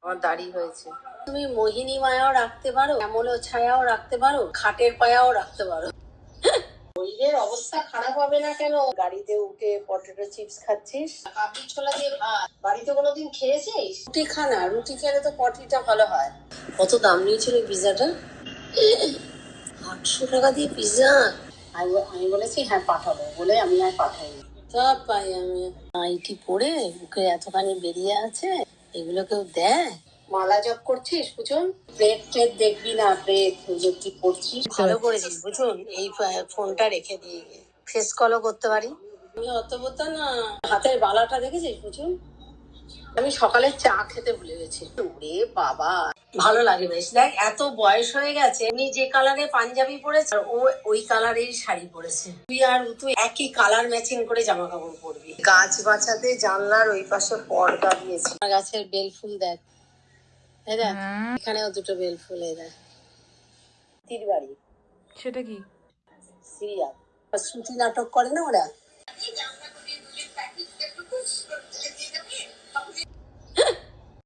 আমার দাড়ি হয়েছে। তুমি মোহিনী মায়াও রাখতে পারো, শ্যামলো ছায়াও রাখতে পারো, খাটের পায়াও রাখতে পারো। শরীরের অবস্থা খারাপ হবে না কেন? গাড়িতে উঠে পটেটো চিপস খাচ্ছিস, কাবলি ছোলা দিয়ে ভাত। বাড়িতে কোনোদিন খেয়েছিস? রুটি খা না, রুটি খেলে তো পটিটা ভালো হয়। কত দাম নিয়েছিল পিৎজাটা? 800 টাকা দিয়ে পিৎজা। আমি বলেছি হ্যাঁ পাঠাবো বলে আমি আর পাঠাইনি। সব পাই আমি। আইটি পড়ে বুকে এতখানি বেরিয়ে আছে, এগুলো কেউ দেয়? মালা জপ করছিস বুঝুন? প্লেট প্লেট দেখবি না, প্লেট কি করছিস। ভালো করেছিস বুঝুন, এই ফোনটা রেখে দিয়ে ফেস কলও করতে পারি। আমি অত বোতা না। হাতের বালাটা দেখেছিস বুঝুন? আমি সকালে চা খেতে ভুলে গেছি। ওরে বাবা, ভালো লাগে বেশ। দেখ এত বয়স হয়ে গেছে, উনি যে কালারে পাঞ্জাবি পরেছে ও ওই কালারের শাড়ি পরেছে। তুই একই কালার ম্যাচিং করে জামা কাপড় পরবি। গাছ বাঁচাতে জানলার ওই পাশে পর্দা দিয়েছি। গাছের বেল ফুল দেখ, এই দেখ এখানেও দুটো বেল ফুল, এই দেখ। তীর বাড়ি। সেটা কি? সিরিয়াল শ্রুতি নাটক করে না ওরা,